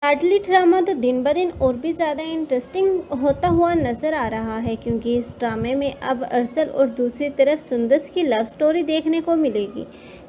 लाडली drama तो दिन ब दिन और भी ज़्यादा इंटरेस्टिंग होता हुआ नज़र आ रहा है, क्योंकि इस ड्रामे में अब अरसल और दूसरी तरफ सुंदस की लव स्टोरी देखने को मिलेगी।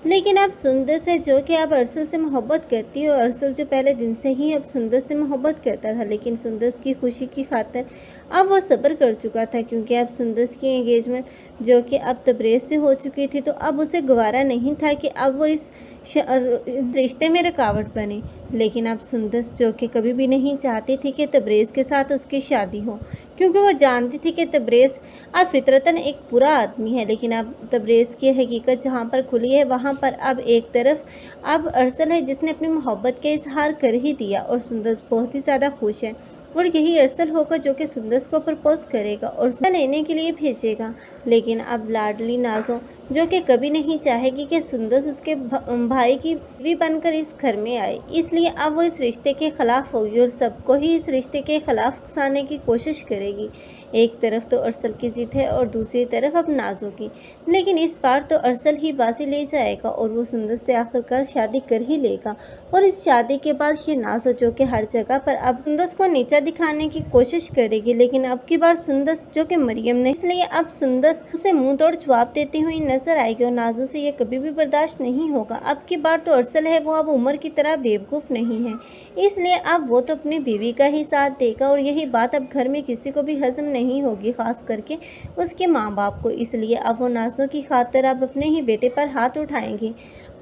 लेकिन अब सुंदस है जो कि अब अरसल से मोहब्बत करती है, और अरसल जो पहले दिन से ही अब सुंदस से मोहब्बत करता था, लेकिन सुंदस की खुशी की खातिर अब वो सब्र कर चुका था, क्योंकि अब सुंदस की एंगेजमेंट जो कि अब तबरेज़ से हो चुकी थी, तो अब उसे गवारा नहीं था कि अब वो इस रिश्ते में रुकावट बने। लेकिन अब सुंदस जो कि कभी भी नहीं चाहती थी कि तबरेज़ के साथ उसकी शादी हो, क्योंकि वो जानती थी कि तबरेज़ अब फितरतन एक बुरा आदमी है। लेकिन अब तबरेज़ की हकीकत जहाँ पर खुली है, वहाँ पर अब एक तरफ अब अरसल है जिसने अपनी मोहब्बत का इजहार कर ही दिया, और सुंदस बहुत ही ज़्यादा खुश है। और यही अरसल होगा जो कि सुंदस को प्रपोज करेगा और उसको लेने के लिए भेजेगा। लेकिन अब लाडली नाज़ो जो कि कभी नहीं चाहेगी कि सुंदस उसके भाई की बीवी बनकर इस घर में आए, इसलिए अब वो इस रिश्ते के ख़िलाफ़ होगी और सबको ही इस रिश्ते के ख़िलाफ़ उकसाने की कोशिश करेगी। एक तरफ तो अरसल की ज़िद है और दूसरी तरफ अब नाज़ो की, लेकिन इस बार तो अरसल ही बाजी ले जाएगा और वो सुंदस से आखिरकार शादी कर ही लेगा। और इस शादी के बाद ये नाज़ो जो कि हर जगह पर अब सुंदस को नीचा दिखाने की कोशिश करेगी, लेकिन अब की बार सुंदस जो कि मरियम ने, इसलिए अब सुंदस उसे मुंह तोड़ जवाब देती हुई नजर आएगी और नाज़ो से ये कभी भी बर्दाश्त नहीं होगा। अब की बार तो अरसल है वो अब उमर की तरह बेवकूफ़ नहीं है, इसलिए अब वो तो अपनी बीवी का ही साथ देगा, और यही बात अब घर में किसी को भी हजम नहीं होगी, ख़ास करके उसके माँ बाप को। इसलिए अब वो नाज़ो की खातिर अब अपने ही बेटे पर हाथ उठाएंगे,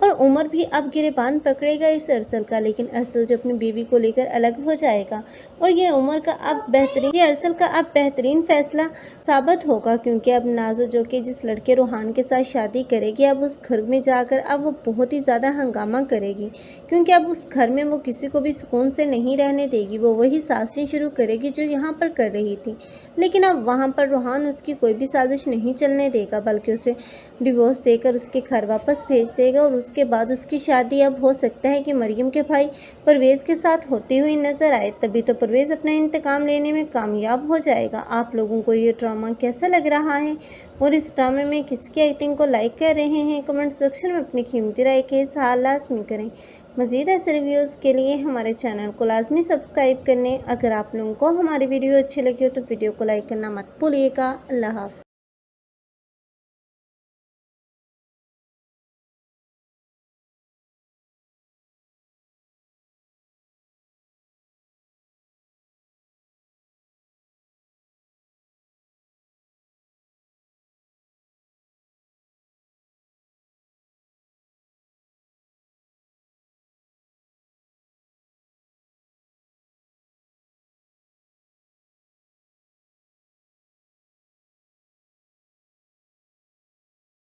और उमर भी अब गिरेबान पकड़ेगा इस अरसल का। लेकिन अरसल जो अपनी बीवी को लेकर अलग हो जाएगा, और ये अरसल का अब बेहतरीन फैसला साबित होगा, क्योंकि अब नाज़ो जो कि जिस लड़के रूहान के साथ शादी करेगी, अब उस घर में जाकर अब वो बहुत ही ज़्यादा हंगामा करेगी, क्योंकि अब उस घर में वो किसी को भी सुकून से नहीं रहने देगी। वो वही साजिशें शुरू करेगी जो यहाँ पर कर रही थी, लेकिन अब वहाँ पर रूहान उसकी कोई भी साजिश नहीं चलने देगा, बल्कि उसे डिवोर्स देकर उसके घर वापस भेज देगा। और उसके बाद उसकी शादी अब हो सकता है कि मरियम के भाई परवेज़ के साथ होती हुई नज़र आए, तभी तो परवेज़ अपना इंतकाम लेने में कामयाब हो जाएगा। आप लोगों को ये ड्रामा कैसा लग रहा है, और इस ड्रामे में किसकी एक्टिंग को लाइक कर रहे हैं, कमेंट सेक्शन में अपनी कीमती राय के इज़हार लाजमी करें। मज़ीद ऐसे रिव्यूज़ के लिए हमारे चैनल को लाजमी सब्सक्राइब कर लें। अगर आप लोगों को हमारी वीडियो अच्छी लगी हो तो वीडियो को लाइक करना मत भूलिएगा। अल्लाह हाफ़िज़।